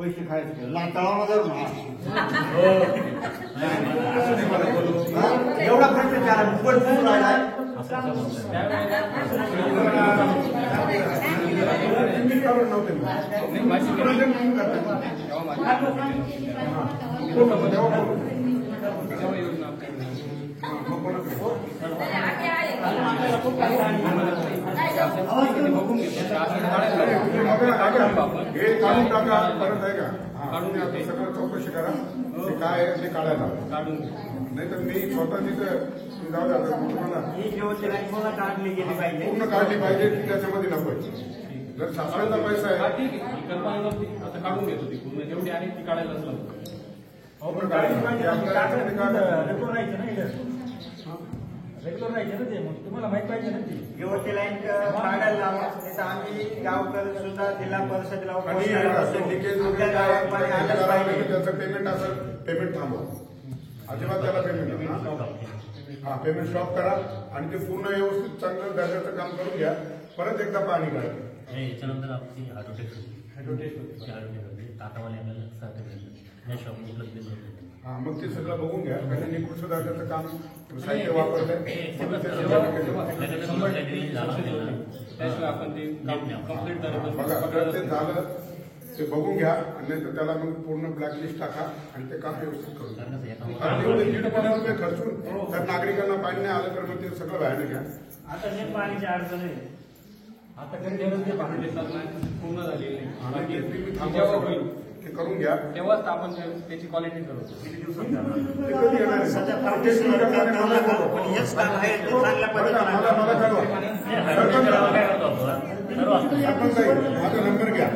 पैसे खायचे तळाला जाऊ ना एवढा भ्रष्टाचार सुरू राहिला हे काढून टाका परत आहे का काढून सगळं चौकशी करा ते काय आहे ते काढायला काढून नाही तर मी स्वतः तिथं जाऊ द्या तुम्हाला पूर्ण काढली पाहिजे की त्याच्यामध्ये नको जर शासनाचा पैसा आहे आता काढून घेतो ती पूर्ण जेवढी आहे ती काढायलाच लागतो रेग्युलर राहायचे ना ते मग तुम्हाला माहित पाहिजे ना ती जेवढी लाईन काढायला लावा नाही तर आम्ही गावकर सुद्धा जिल्हा परिषदेला त्याचं पेमेंट असेल पेमेंट थांबवा अजिबात त्याला पेमेंट हा पेमेंट स्टॉप करा आणि ते पूर्ण व्यवस्थित चांगलं दर्जाचं काम करून घ्या परत एकदा पाणी काढा याच्यानंतर आपली हायड्रोटेस्ट होती टाटावाले आपल्याला हा मग ते सगळं बघून घ्या कारण निकृष्ट दर्जाचं काम साहित्य वापरलंय आपण ते कंप्लीट बघा अगर ते झालं ते बघून घ्या आणि त्याला मग पूर्ण ब्लॅकलिस्ट टाका आणि ते काम व्यवस्थित करून दीड खर्चून तर नागरिकांना पाणी नाही आलं तर मग ते सगळं बाहेर घ्या आता पाणीची अडचण आहे आता पाणी पूर्ण झालेली ते करून घ्या तेव्हाच आपण त्याची क्वालिटी करतो किती दिवसात माझा नंबर घ्या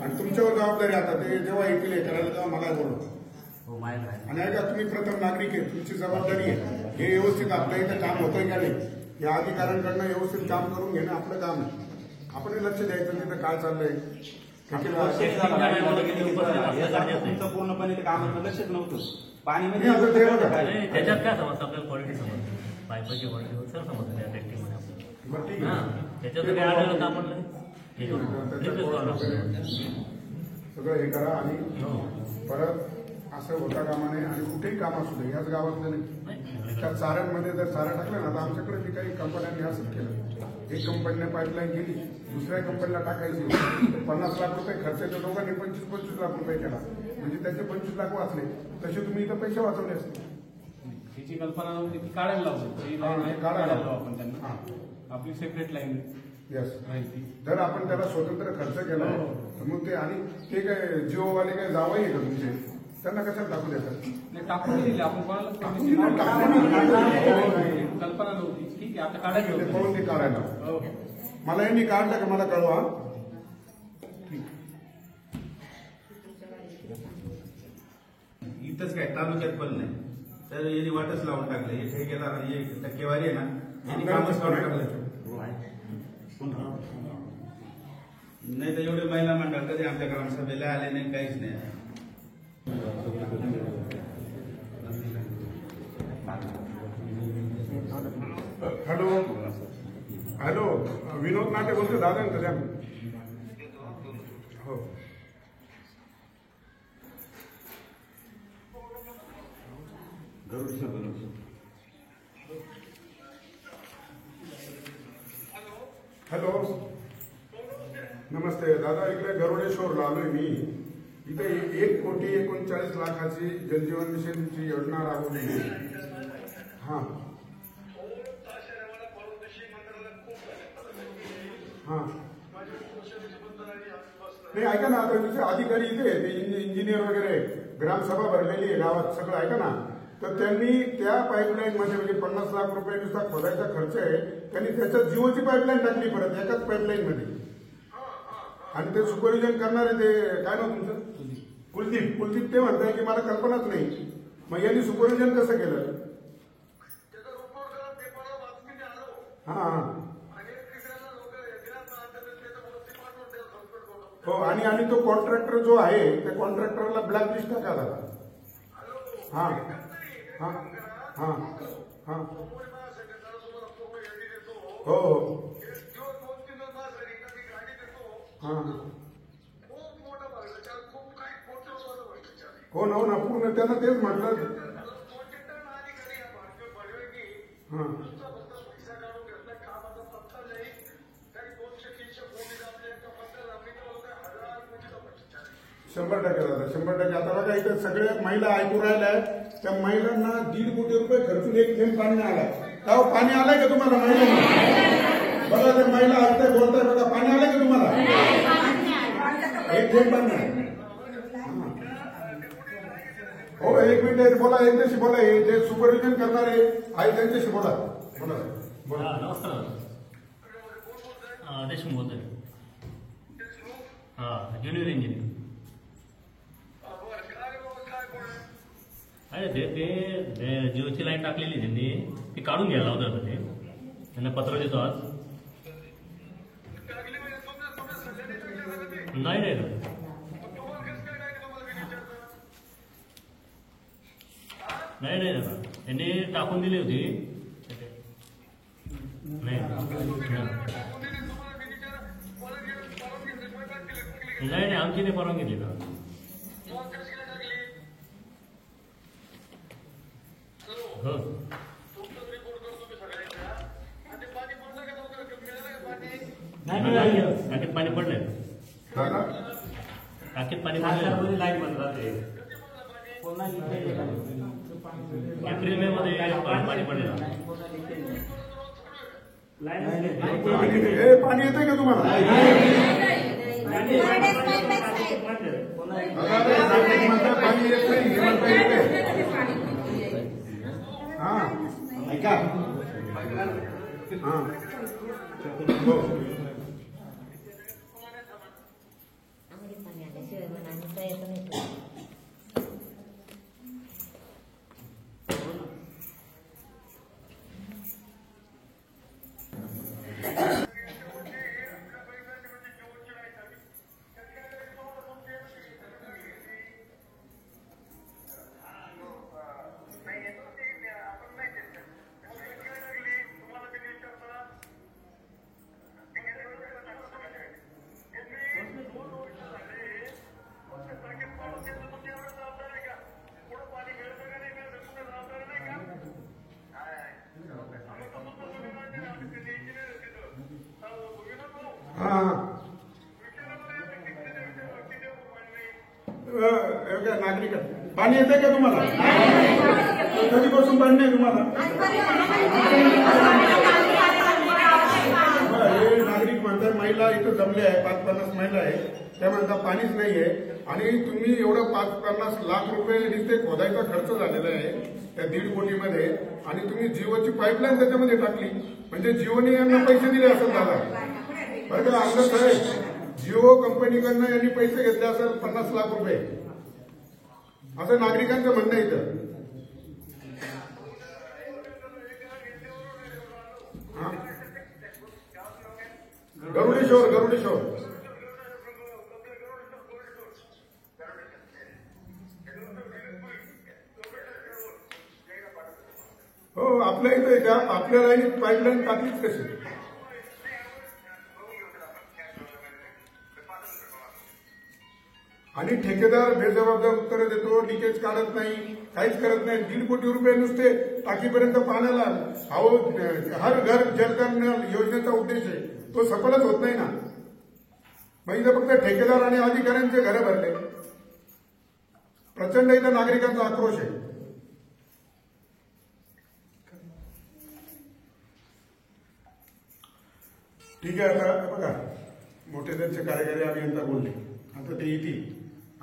आणि तुमच्यावर जबाबदारी आता ते जेव्हा येतील करायला तेव्हा मला बोलवा आणि ऐका तुम्ही प्रथम नागरिक आहे तुमची जबाबदारी आहे हे व्यवस्थित आपल्या इथं काम होतंय का नाही या अधिकाऱ्यांकडनं व्यवस्थित काम करून घेणं आपलं काम आहे आपण लक्ष द्यायचं तिथं काय चाललंय पूर्णपणे कामाचं लक्षच नव्हतं पाणी त्याच्यात काय समजतं आपल्याला क्वालिटी समजते पाईपाची क्वालिटी सर समजते त्या टेस्टिंगमध्ये त्याच्यात काय आढळलं तर आपण सगळं हे करा आणि परत असं होता कामा नये आणि कुठेही काम असू दे याच गावातलं नाही त्या चाऱ्यांमध्ये जर चारा टाकला ना तर आमच्याकडे बी काही कंपन्यांनी असंच केलं एक कंपनीने पाईपलाईन केली दुसऱ्या कंपनीला टाकायची 50 लाख रुपये खर्च येतो दोघांनी 25-25 लाख रुपये केला म्हणजे त्याचे 25 लाख वाचले तसे तुम्ही इथं पैसे वाचवले असते हिची कल्पना नव्हती ती काढायला लावतो काढायला लावतो आपण त्यांना आपली सेपरेट लाईन यस जर आपण त्याला स्वतंत्र खर्च केला तर मग ते आणि ते काय जिओवाले काय जावं आहे का तुमचे त्यांना कशाला टाकू देतात टाकून दिले आपण कोणाला कल्पना नव्हती ठीक आहे आता काढायला पाहून ते काढायला मला यांनी काढलं का मला कळवा इथंच काय तालुक्यात पण नाही तर यांनी वाटच लावून टाकलं हे ठेकेदार हे टक्केवारी आहे ना यांनी कामच काढून टाकलं नाही तर एवढे महिला मंडळ कधी आमच्या ग्रामसभेला आले नाही काहीच नाही हॅलो हॅलो विनोद नाटे बोलतो दादा ना हो हॅलो नमस्ते दादा इकडे गरुडेश्वरला आलोय मी इथे 1,39,00,000 जलजीवन मिशनची योजना राबवली हा हा नाही ऐका ना आता तुझे अधिकारी इथे इंजिनियर वगैरे ग्रामसभा भरलेली आहे गावात सगळं ऐका ना तर त्यांनी त्या पाईपलाईन मध्ये म्हणजे 50 लाख रुपये नुसता खोदायचा खर्च आहे त्यांनी त्याच्यात जिओची पाईपलाईन टाकली परत एकाच पाईपलाईन मध्ये आणि ते सुपरविजन करणारे ते काय नाव तुमचं कुलदीप ते म्हणताय की मला कल्पनाच नाही मग यांनी सुपरविजन कसं केलं हा हो आणि तो कॉन्ट्रॅक्टर जो आहे त्या कॉन्ट्रॅक्टरला ब्लॅकलिस्ट टाका दादा हा हा हा हा हो हो हा हो ना पूर्ण त्यांना तेच म्हटलं. हा 100% दादा 100%. आता बघा इथं सगळ्या महिला ऐकू राहिल्या आहेत, त्या महिलांना 1.5 कोटी रुपये खर्चून एक थेंब पाणी आलाय. तेव्हा पाणी आलंय का तुम्हाला महिलांना? बघा त्या महिला ऐकताय बोलताय, बघा पाणी आलंय का तुम्हाला? एक थेंब पाणी आहे. हो 1 मिनिट बोला, यांच्याशी बोला. हे जे सुपरविजन करणारे आहे त्यांच्याशी बोला. बोला. नमस्कार. देशमुख बोलतोय. Junior engineer. अरे ते जिओची लाईन टाकलेली त्यांनी, ती काढून घ्यायला होतं ते. त्यांना पत्र देतो आज. नाही त्यांनी टाकून दिली होती. नाही आमची नाही परवानगी घेतली का? हो टाकीत पाणी पडलंय. टाकीत पाणी पडलंय. लाईट बंद राहते. एप्रिल मे मध्ये पाणी पडलं. पाणी येतंय का तुम्हाला? पाणी येत नाही. हा ऐका. हा नागरिक पाणी येतंय का तुम्हाला? कधीपासून पाणी नाही तुम्हाला? हे नागरिक म्हणतात महिला इथं जमले आहे, 5-50 महिला आहे, त्या म्हणतात पाणीच नाहीये. आणि तुम्ही एवढं 5-50 लाख रुपये नुसते खोदायचा खर्च झालेला आहे त्या 1.5 कोटीमध्ये, आणि तुम्ही जिओची पाईपलाईन त्याच्यामध्ये टाकली. म्हणजे जिओने यांना पैसे दिले असेल दादा, बरं का आमदार साहेब? जिओ कंपनीकडनं यांनी पैसे घेतले असेल 50 लाख रुपये, असं नागरिकांचं म्हणणं इथं. गरुडेश्वर हो आपल्या इथं का आपल्या लाईनीत पाईपलाईन टाकलीच कशी? आणि ठेकेदार बेजबाबदार उत्तरं देतो, लिकेज काढत नाही, काहीच करत नाही. 1.5 कोटी रुपये नुसते टाकीपर्यंत पाण्याला. अहो हर घर जलकरण योजनेचा उद्देश आहे, तो सफलच होत नाही ना. मग इथं फक्त ठेकेदार आणि अधिकाऱ्यांचे घरं भरले. प्रचंड इथं नागरिकांचा आक्रोश आहे. ठीक आहे, आता बघा मोठे त्यांचे कार्यकारी अभियंता बोलले, आता ते येतील.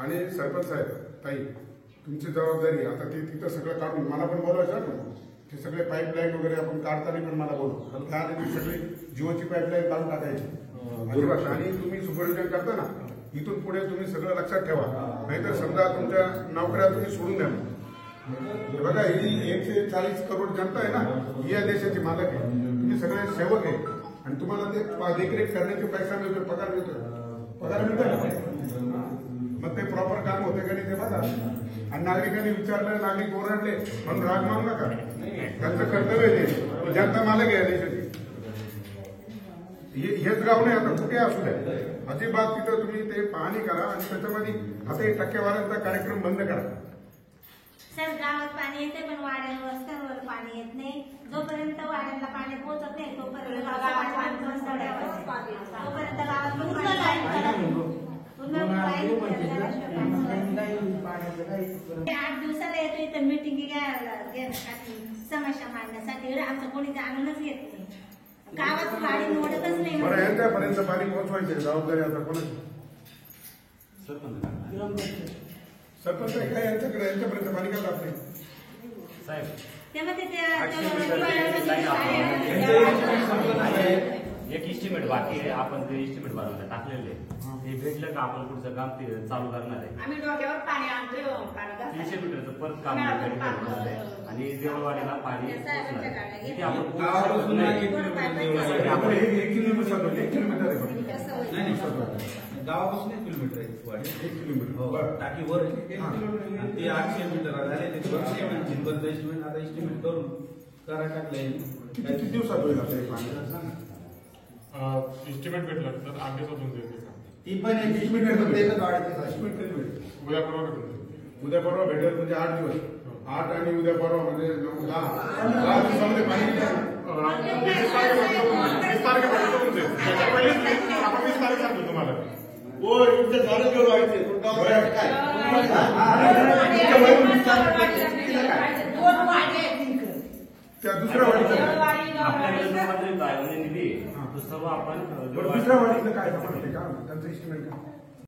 आणि सरपंच साहेब ताई तुमची जबाबदारी आता ते तिथं सगळं काढून मला पण बोलवायचं ना. ते सगळे पाईपलाईन वगैरे आपण काढताना पण मला बोलू. त्याआधी सगळी जिओची पाईपलाईन काढून टाकायची अजिबात. आणि तुम्ही सुपरविजन करता ना, इथून पुढे तुम्ही सगळं लक्षात ठेवा, नाहीतर समजा तुमच्या नोकऱ्या तुम्ही सोडून द्या. बघा ही 140 करोड जनता आहे ना, ही या देशाची मालक आहे. तुम्ही सगळे सेवक आहे आणि तुम्हाला ते देखरेख करण्याचे पैसा मिळतो, पगार मिळतो. पगार मिळतो ना, मग ते प्रॉपर काम होते का नाही ते बघा. आणि नागरिकांनी विचारलं, नागरिक ओरडले म्हणून राग मानू नका. त्यांचं कर्तव्य आहे, जनता मालक आहे देशाची. हेच गाव नाही, आता कुठे असू द्या, अजिबात तिथं तुम्ही ते पाहणी करा आणि त्याच्यामध्ये आता हे टक्केवाऱ्यांचा कार्यक्रम बंद करा. सर गावात पाणी येते पण वाड्यांवर रस्त्यांवर पाणी येत नाही. जोपर्यंत वाड्यांना पाणी पोहोचत नाही तोपर्यंत गावात पाणी बंद ठेवायचं. तोपर्यंत गावात पूर्ण लाईन करा. पूर्ण लाईन करा. 8 दिवसाला येतो इथं मीटिंग घेण्यासाठी, समस्या मांडण्यासाठी. आमचं कोणी जाणूनच घेत नाही. गावात गाडी मोडतच नाही. बरं, यांच्यापर्यंत पाणी पोहोचवायची जबाबदारी आता कोणाची? सरपंच आहे काय यांच्याकडे? यांच्यापर्यंत पाणी का जात नाही? साहेब तेव्हा ते एक इस्टिमेट बाकी आहे, आपण ते इस्टिमेट बनवलं टाकलेले ते भेटलं का आपण पुढचं काम ते चालू करणार आहे. आम्ही डोक्यावर पाणी आणतोय 300 मीटरचं परत काम करणार आहे आणि देवळवाडीला पाणी पोहोचणार आहे. इथे आपण गावापासून एक किलोमीटर आपण एक किलोमीटर आहे फक्त. नाही, गावापासून 1 किलोमीटर आहे वाडी. 1 किलोमीटर. हो, बरं. टाकी वर आहे. आणि ते 800 मीटर झाले, ते 200 जिल्ह्याचं एस्टिमेट आता एस्टिमेट करून करा टाकलंय. किती दिवसात होईल आता हे पाणी? इस्टिमेट भेटलं तर 8 दिवसात होऊन जाईल. ती पण एक एस्टिमेट कधी भेटेल? उद्या परवा भेटून उद्या परवा भेटेल म्हणजे 8 दिवस. 8 आणि उद्या परवा म्हणजे 9, 10 दिवसामध्ये पाणी भेटेल. 20 तारखेपर्यंत होऊन जाईल. त्याच्या पहिलेच आपण 20 तारीख सांगतो तुम्हाला. त्या दुसऱ्या वाडीचं आपल्याकडे निधी तो सर्व आपण दुसऱ्या वाडीचं काय समजते का? त्यांचं एस्टिमेट का?